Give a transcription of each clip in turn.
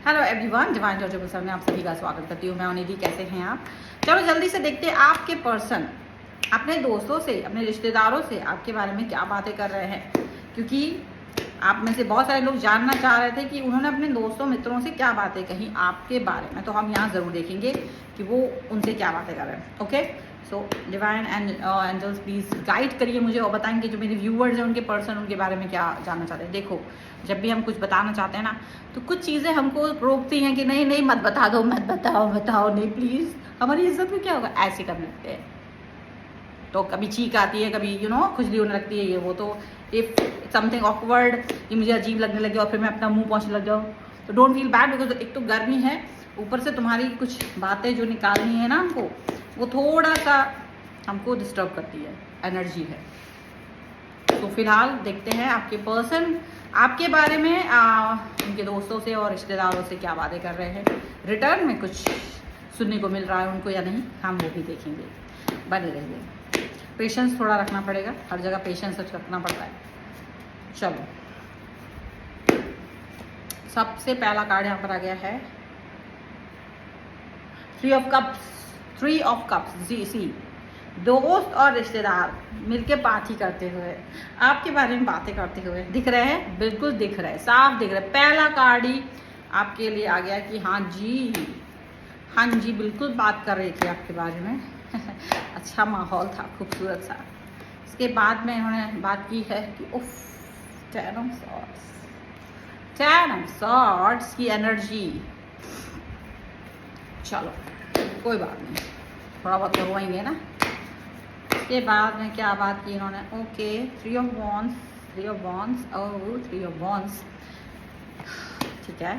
Hello everyone, divine जॉर्जेबल sir में आप सभी का स्वागत करती हूँ। मैं निधि, कैसे हैं आप? चलो जल्दी से देखते हैं आपके पर्सन अपने दोस्तों से, अपने रिश्तेदारों से आपके बारे में क्या बातें कर रहे हैं, क्योंकि आप में से बहुत सारे लोग जानना चाह रहे थे कि उन्होंने अपने दोस्तों मित्रों से क्या बातें कही आपके बारे में। तो हम यहाँ ज़रूर देखेंगे कि वो उनसे क्या बातें कर रहे हैं। Okay, so divine angels please guide करिए मुझे और बताएंगे जो मेरे व्यूअर्स हैं उनके पर्सन उनके बारे में क्या जानना चाहते हैं। देखो, जब भी हम कुछ बताना चाहते हैं ना, तो कुछ चीज़ें हमको रोकती हैं कि नहीं नहीं मत बता दो, मत बताओ नहीं प्लीज़, हमारी इज्जत में क्या होगा, ऐसे करने लगते हैं। तो कभी चीख आती है, कभी खुजली होने लगती है, ये वो। तो इफ समथिंग ऑकवर्ड, ये मुझे अजीब लगने लगे और फिर मैं अपना मुंह पहुँचने लग जाऊँ, तो डोंट फील बैड, बिकॉज एक तो गर्मी है, ऊपर से तुम्हारी कुछ बातें जो निकालनी है ना हमको, वो थोड़ा सा हमको डिस्टर्ब करती है, एनर्जी है। तो फिलहाल देखते हैं आपके पर्सन आपके बारे में उनके दोस्तों से और रिश्तेदारों से क्या बातें कर रहे हैं। रिटर्न में कुछ सुनने को मिल रहा है उनको या नहीं, हम वो भी देखेंगे। बने रहिए, पेशेंस थोड़ा रखना पड़ेगा, हर जगह पेशेंस रखना पड़ता है। चलो, सबसे पहला कार्ड यहाँ पर आ गया है थ्री ऑफ कप्स। जी सी, दोस्त और रिश्तेदार मिलके पार्टी करते हुए आपके बारे में बातें करते हुए दिख रहे हैं, बिल्कुल दिख रहे हैं, साफ दिख रहे हैं। पहला कार्ड ही आपके लिए आ गया कि हाँ जी बिल्कुल बात कर रही थी आपके बारे में अच्छा माहौल था, खूबसूरत सा। इसके बाद में उन्होंने बात की है कि उफ, टेन ऑफ सॉर्ड्स की एनर्जी। चलो कोई बात नहीं, थोड़ा बहुत तो रोएंगे ना। के बाद में क्या बात की इन्होंने, ओके, थ्री ऑफ वॉन्ड्स, ठीक है।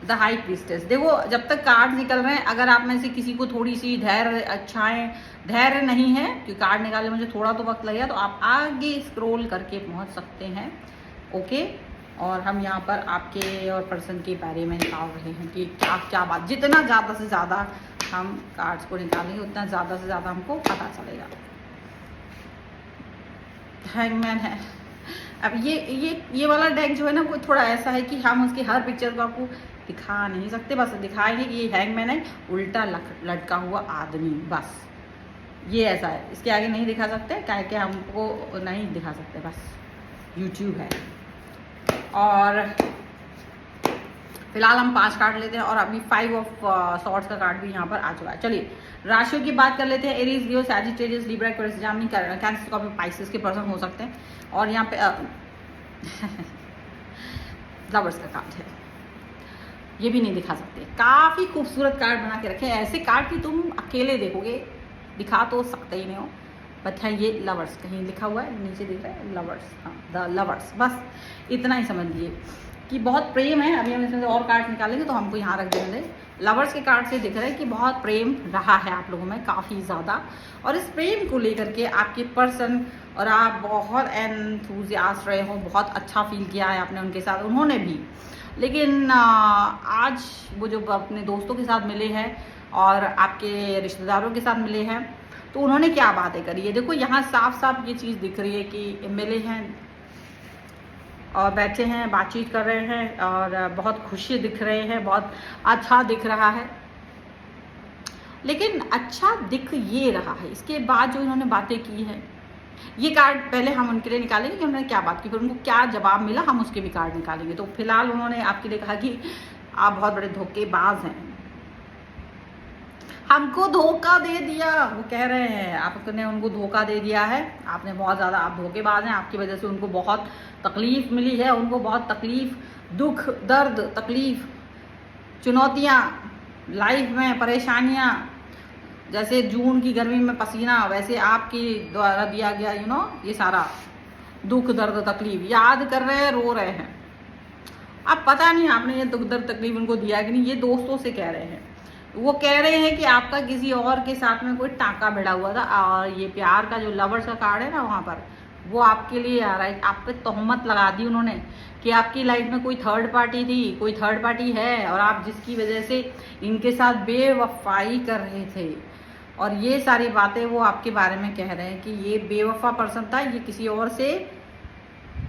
द हाई प्रीस्टेस, देखो जब तक कार्ड निकल रहे हैं, अगर आप में से किसी को थोड़ी सी धैर्य नहीं है, क्योंकि कार्ड निकालने मुझे थोड़ा तो वक्त लगेगा, तो आप आगे स्क्रॉल करके पहुंच सकते हैं। ओके, और हम यहाँ पर आपके और पर्सन के बारे में निकाल रहे हैं कि क्या बात, जितना ज़्यादा से ज़्यादा हम कार्ड्स को निकालेंगे उतना ज़्यादा से ज़्यादा हमको पता चलेगा। हैंगमैन है। अब ये वाला डेक जो है ना, वो थोड़ा ऐसा है कि हम उसकी हर पिक्चर को आपको दिखा नहीं सकते, बस दिखाएंगे कि ये हैंगमैन है, उल्टा लटका हुआ आदमी, बस ये ऐसा है। इसके आगे नहीं दिखा सकते, क्या कि हमको नहीं दिखा सकते, बस यूट्यूब है। और फिलहाल हम 5 कार्ड लेते हैं और अभी 5 ऑफ सॉर्ड्स का कार्ड भी यहाँ पर आ चुका है। चलिए राशियों की बात कर लेते हैं। Aries, Leo, Sagittarius, Libra, Aquarius, Gemini, Cancer, Scorpio, Pisces के पर्सन हो सकते हैं। और यहाँ पे लवर्स का कार्ड है, ये भी नहीं दिखा सकते। काफ़ी खूबसूरत कार्ड बना के रखे हैं, ऐसे कार्ड की तुम अकेले देखोगे, दिखा तो सकते ही नहीं हो। बट है ये लवर्स, कहीं लिखा हुआ है नीचे दिख रहा है लवर्स, हाँ द लवर्स, बस इतना ही समझ लीजिए कि बहुत प्रेम है। अभी हम इसमें से और कार्ड निकालेंगे तो हमको यहाँ रख देंगे। लवर्स के कार्ड से दिख रहा है कि बहुत प्रेम रहा है आप लोगों में, काफ़ी ज़्यादा, और इस प्रेम को लेकर के आपके पर्सन और आप बहुत एंथुजियास्ट रहे हो, बहुत अच्छा फील किया है आपने उनके साथ, उन्होंने भी। लेकिन आज वो जो अपने दोस्तों के साथ मिले हैं और आपके रिश्तेदारों के साथ मिले हैं, तो उन्होंने क्या बातें करी है। देखो यहाँ साफ साफ ये चीज़ दिख रही है कि मिले हैं और बैठे हैं, बातचीत कर रहे हैं और बहुत खुशी दिख रहे हैं, बहुत अच्छा दिख रहा है। लेकिन अच्छा दिख ये रहा है, इसके बाद जो इन्होंने बातें की है, ये कार्ड पहले हम उनके लिए निकालेंगे कि उन्होंने क्या बात की, फिर उनको क्या जवाब मिला, हम उसके भी कार्ड निकालेंगे। तो फिलहाल उन्होंने आपके लिए कहा कि आप बहुत बड़े धोखेबाज हैं, हमको धोखा दे दिया, वो कह रहे हैं आपने उनको धोखा दे दिया है, आपने बहुत ज़्यादा, आप धोखेबाज हैं, आपकी वजह से उनको बहुत तकलीफ़ मिली है, उनको बहुत तकलीफ़, दुख, दर्द, तकलीफ़, चुनौतियाँ लाइफ में, परेशानियाँ, जैसे जून की गर्मी में पसीना, वैसे आपके द्वारा दिया गया ये सारा दुख, दर्द, तकलीफ़ याद कर रहे हैं, रो रहे हैं। अब पता नहीं आपने ये दुख, दर्द, तकलीफ़ उनको दिया कि नहीं, ये दोस्तों से कह रहे हैं। वो कह रहे हैं कि आपका किसी और के साथ में कोई टाँका भिड़ा हुआ था, और ये प्यार का जो लवर्स का कार्ड है ना, वहाँ पर वो आपके लिए आ रहा है। आप पे तोहमत लगा दी उन्होंने कि आपकी लाइफ में कोई थर्ड पार्टी थी, कोई थर्ड पार्टी है, और आप जिसकी वजह से इनके साथ बेवफाई कर रहे थे। और ये सारी बातें वो आपके बारे में कह रहे हैं कि ये बेवफा पर्सन था, ये किसी और से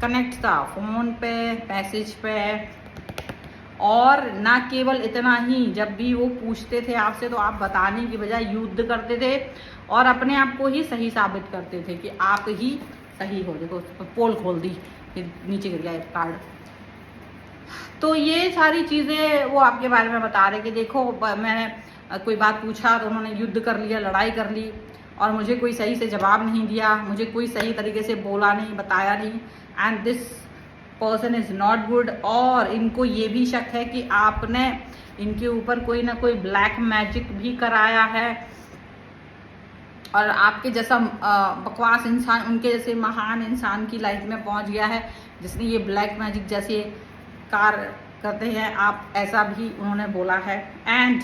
कनेक्ट था फ़ोन पे, मैसेज पे। और ना केवल इतना ही, जब भी वो पूछते थे आपसे तो आप बताने की बजाय युद्ध करते थे और अपने आप को ही सही साबित करते थे कि आप ही सही हो। देखो पोल खोल दी, फिर नीचे गिर गया कार्ड। तो ये सारी चीज़ें वो आपके बारे में बता रहे कि देखो मैंने कोई बात पूछा तो उन्होंने युद्ध कर लिया, लड़ाई कर ली, और मुझे कोई सही से जवाब नहीं दिया, मुझे कोई सही तरीके से बोला नहीं, बताया नहीं। And this person is not good. और इनको ये भी शक है कि आपने इनके ऊपर कोई ना कोई ब्लैक मैजिक भी कराया है, और आपके जैसा बकवास इंसान, उनके जैसे महान इंसान की लाइफ में पहुंच गया है जिसने ये ब्लैक मैजिक जैसे कार्य करते हैं आप, ऐसा भी उन्होंने बोला है। एंड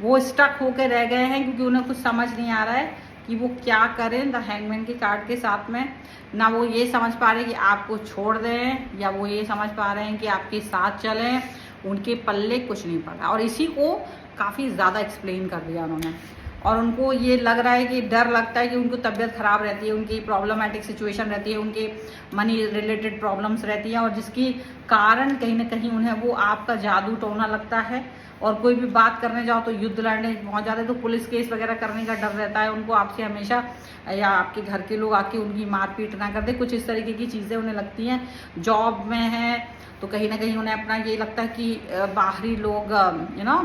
वो स्टक होकर रह गए हैं क्योंकि उन्हें कुछ समझ नहीं आ रहा है कि वो क्या करें द हैंगमैन के कार्ड के साथ में। ना वो ये समझ पा रहे कि आपको छोड़ दें, या वो ये समझ पा रहे हैं कि आपके साथ चलें। उनके पल्ले कुछ नहीं पड़ रहा, और इसी को काफ़ी ज़्यादा एक्सप्लेन कर दिया उन्होंने। और उनको ये लग रहा है कि डर लगता है कि उनको तबीयत ख़राब रहती है, उनकी प्रॉब्लमेटिक सिचुएशन रहती है, उनके मनी रिलेटेड प्रॉब्लम्स रहती हैं, और जिसकी कारण कहीं ना कहीं उन्हें वो आपका जादू टोना लगता है। और कोई भी बात करने जाओ तो युद्ध लड़ने पहुंच जाते हैं, तो पुलिस केस वगैरह करने का डर रहता है उनको आपसे हमेशा, या आपके घर के लोग आके उनकी मारपीट ना कर दे। कुछ इस तरीके की चीज़ें उन्हें लगती हैं। जॉब में है तो कहीं ना कहीं उन्हें अपना ये लगता है कि बाहरी लोग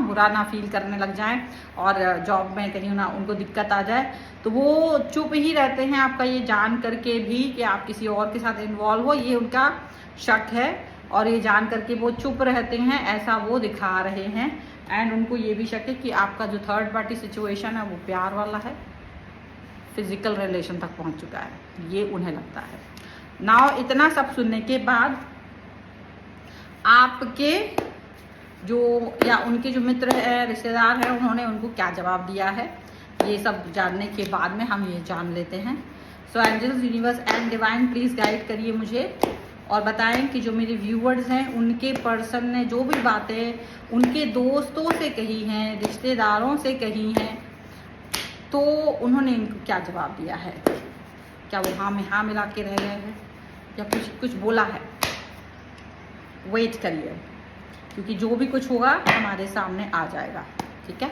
बुरा ना फील करने लग जाएं, और जॉब में कहीं ना उनको दिक्कत आ जाए, तो वो चुप ही रहते हैं आपका ये जान करके भी कि आप किसी और के साथ इन्वॉल्व हो। ये उनका शक है, और ये जान करके वो चुप रहते हैं, ऐसा वो दिखा रहे हैं। एंड उनको ये भी शक है कि आपका जो थर्ड पार्टी सिचुएशन है वो प्यार वाला है, फिजिकल रिलेशन तक पहुंच चुका है, ये उन्हें लगता है। नाउ इतना सब सुनने के बाद आपके जो या उनके जो मित्र है, रिश्तेदार है, उन्होंने उनको क्या जवाब दिया है, ये सब जानने के बाद में हम ये जान लेते हैं। So angels, universe and divine please guide करिए मुझे, और बताएं कि जो मेरे व्यूवर्स हैं उनके पर्सन ने जो भी बातें उनके दोस्तों से कही हैं, रिश्तेदारों से कही हैं, तो उन्होंने इनको क्या जवाब दिया है। क्या वो हाँ में हाँ मिला के रह गए हैं, या कुछ बोला है। वेट करिए, क्योंकि जो भी कुछ होगा हमारे सामने आ जाएगा। ठीक है,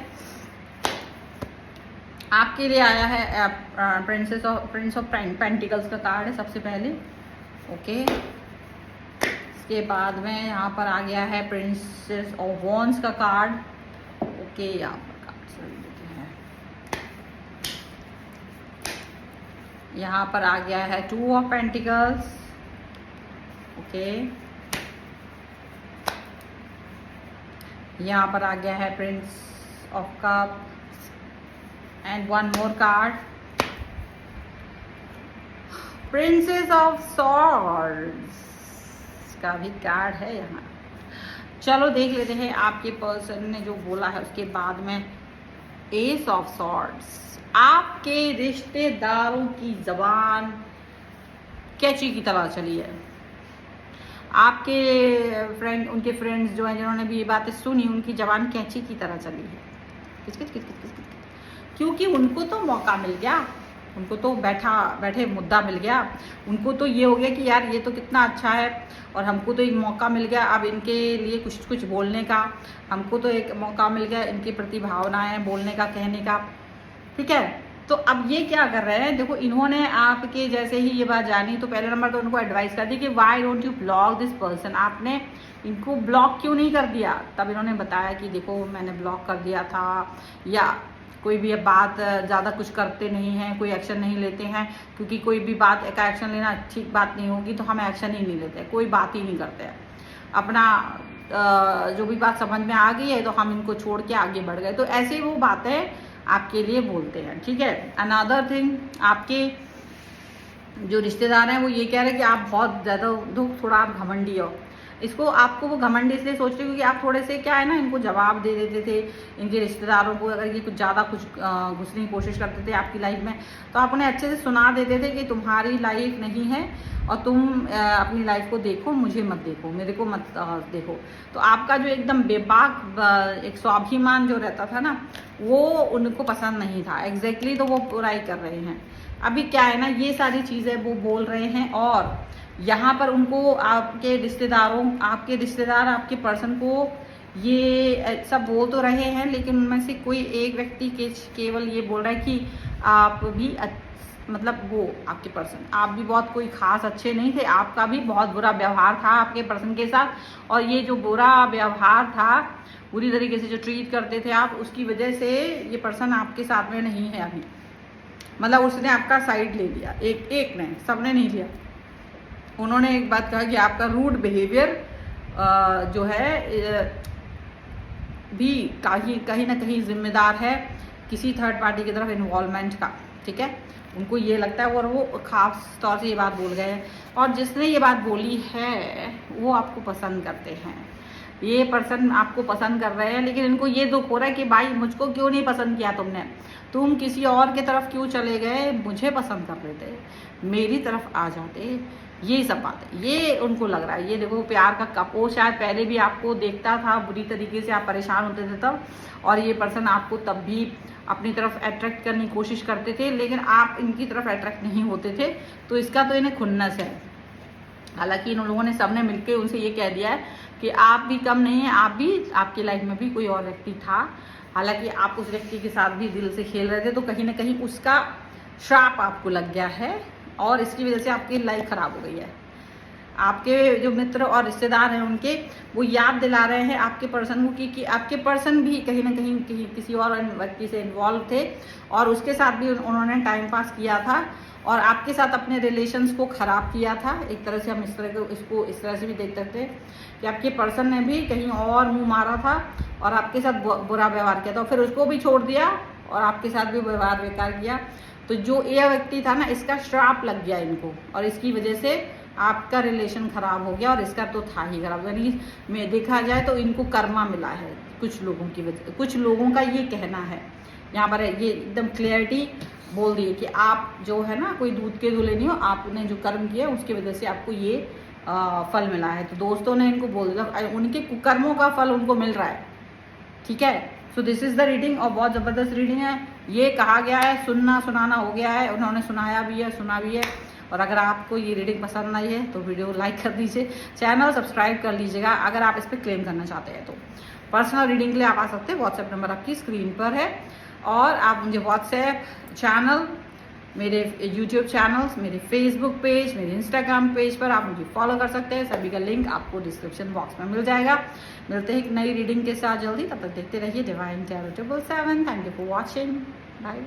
आपके लिए आया है प्रिंस ऑफ पेंटिकल्स का कार्ड है सबसे पहले। ओके, इसके बाद में यहाँ पर आ गया है प्रिंसेस ऑफ वॉन्ड्स का कार्ड। ओके, यहाँ पर कार्ड सही देते हैं। यहाँ पर आ गया है टू ऑफ पेंटिकल्स। ओके, यहाँ पर आ गया है Prince of cups and one more card, princess of swords का भी कार्ड है यहाँ। चलो देख लेते हैं आपके पर्सन ने जो बोला है। उसके बाद में एस ऑफ सॉर्ड्स, आपके रिश्तेदारों की जबान कैची की तरह चली है। आपके फ्रेंड, उनके फ्रेंड्स जो हैं जिन्होंने भी ये बातें सुनी, उनकी जबान कैंची की तरह चली है। किस किस किस किस किस किस क्योंकि उनको तो मौका मिल गया, उनको तो बैठे मुद्दा मिल गया। उनको तो ये हो गया कि यार ये तो कितना अच्छा है, और हमको तो एक मौका मिल गया अब इनके लिए कुछ बोलने का। हमको तो एक मौका मिल गया इनकी प्रति भावनाएं बोलने का, कहने का। ठीक है, तो अब ये क्या कर रहे हैं, देखो इन्होंने आपके जैसे ही ये बात जानी तो पहले नंबर तो उनको एडवाइस कर दी कि why don't you block this person, आपने इनको ब्लॉक क्यों नहीं कर दिया। तब इन्होंने बताया कि देखो मैंने ब्लॉक कर दिया था, या कोई भी बात ज़्यादा कुछ करते नहीं हैं, कोई एक्शन नहीं लेते हैं, क्योंकि कोई भी बात का एक्शन लेना ठीक बात नहीं होगी, तो हम एक्शन ही नहीं लेते, कोई बात ही नहीं करते हैं। अपना जो भी बात समझ में आ गई है तो हम इनको छोड़ के आगे बढ़ गए। तो ऐसे वो बातें आपके लिए बोलते हैं। ठीक है, अनदर थिंग, आपके जो रिश्तेदार हैं वो ये कह रहे हैं कि आप बहुत ज़्यादा थोड़ा आप घमंडी हो। इसको आपको वो घमंड इसलिए सोचते क्योंकि आप थोड़े से क्या है ना, इनको जवाब दे देते थे, इनके रिश्तेदारों को अगर ये कुछ ज़्यादा कुछ घुसने की कोशिश करते थे आपकी लाइफ में, तो आप उन्हें अच्छे से सुना देते थे कि तुम्हारी लाइफ नहीं है और तुम अपनी लाइफ को देखो, मुझे मत देखो, मेरे को मत देखो। तो आपका जो एकदम बेबाक एक स्वाभिमान जो रहता था ना, वो उनको पसंद नहीं था। एग्जैक्टली तो वो बुराई कर रहे हैं। अभी क्या है ना, ये सारी चीज़ें वो बोल रहे हैं, और यहाँ पर उनको आपके रिश्तेदार आपके पर्सन को ये सब बोल तो रहे हैं, लेकिन उनमें से कोई एक व्यक्ति केवल ये बोल रहा है कि आप भी मतलब वो आपके पर्सन, आप भी बहुत कोई खास अच्छे नहीं थे, आपका भी बहुत बुरा व्यवहार था आपके पर्सन के साथ, और ये जो बुरा व्यवहार था, बुरी तरीके से जो ट्रीट करते थे आप, उसकी वजह से ये पर्सन आपके साथ में नहीं है अभी। मतलब उसने आपका साइड ले लिया, एक ने, सबने नहीं लिया। उन्होंने एक बात कहा कि आपका रूड बिहेवियर जो है भी कहीं ना कहीं जिम्मेदार है किसी थर्ड पार्टी की तरफ इन्वॉल्वमेंट का, ठीक है, उनको ये लगता है, और वो खास तौर से ये बात बोल गए हैं। और जिसने ये बात बोली है वो आपको पसंद करते हैं, ये पर्सन आपको पसंद कर रहे हैं, लेकिन इनको ये दुख हो रहा है कि भाई मुझको क्यों नहीं पसंद किया तुमने, तुम किसी और की तरफ क्यों चले गए, मुझे पसंद कर रहे थे, मेरी तरफ आ जाते, ये सब बातें ये उनको लग रहा है। ये देखो प्यार का कप, वो शायद पहले भी आपको देखता था बुरी तरीके से, आप परेशान होते थे तब, और ये पर्सन आपको तब भी अपनी तरफ अट्रैक्ट करने की कोशिश करते थे, लेकिन आप इनकी तरफ अट्रैक्ट नहीं होते थे, तो इसका तो इन्हें खुन्नस है। हालांकि इन लोगों ने सबने मिलकर उनसे ये कह दिया है कि आप भी कम नहीं है, आप भी, आपकी लाइफ में भी कोई और व्यक्ति था, हालांकि आप उस व्यक्ति के साथ भी दिल से खेल रहे थे, तो कहीं ना कहीं उसका श्राप आपको लग गया है, और इसकी वजह से आपकी लाइफ खराब हो गई है। आपके जो मित्र और रिश्तेदार हैं उनके वो याद दिला रहे हैं आपके पर्सन को कि आपके पर्सन भी कहीं ना कहीं किसी और व्यक्ति से इन्वॉल्व थे, और उसके साथ भी उन्होंने टाइम पास किया था, और आपके साथ अपने रिलेशंस को ख़राब किया था। एक तरह से हम इसको इस तरह से भी देख सकते हैं कि आपके पर्सन ने भी कहीं और मुँह मारा था और आपके साथ बुरा व्यवहार किया था, फिर उसको भी छोड़ दिया और आपके साथ भी व्यवहार बेकार किया। तो जो ये व्यक्ति था ना, इसका श्राप लग गया इनको, और इसकी वजह से आपका रिलेशन खराब हो गया, और इसका तो था ही खराब। यानी में देखा जाए तो इनको कर्मा मिला है कुछ लोगों की वजह, कुछ लोगों का ये कहना है। यहाँ पर ये एकदम क्लियरिटी बोल दी है कि आप जो है ना, कोई दूध के धुले नहीं हो, आपने जो कर्म किया उसकी वजह से आपको ये फल मिला है। तो दोस्तों ने इनको बोल दिया, उनके कुकर्मों का फल उनको मिल रहा है, ठीक है। So this is the reading, और बहुत ज़बरदस्त रीडिंग है। ये कहा गया है, सुनना सुनाना हो गया है, उन्होंने सुनाया भी है, सुना भी है। और अगर आपको ये रीडिंग पसंद आई है तो वीडियो लाइक कर दीजिए, चैनल सब्सक्राइब कर लीजिएगा। अगर आप इस पर क्लेम करना चाहते हैं तो पर्सनल रीडिंग के लिए आप आ सकते हैं, व्हाट्सएप नंबर आपकी स्क्रीन पर है, और आप मुझे व्हाट्सएप चैनल, मेरे यूट्यूब चैनल्स, मेरे फेसबुक पेज, मेरे इंस्टाग्राम पेज पर आप मुझे फॉलो कर सकते हैं। सभी का लिंक आपको डिस्क्रिप्शन बॉक्स में मिल जाएगा। मिलते हैं एक नई रीडिंग के साथ जल्दी, तब तक देखते रहिए Divine Tarot 777। Thank you for watching, bye.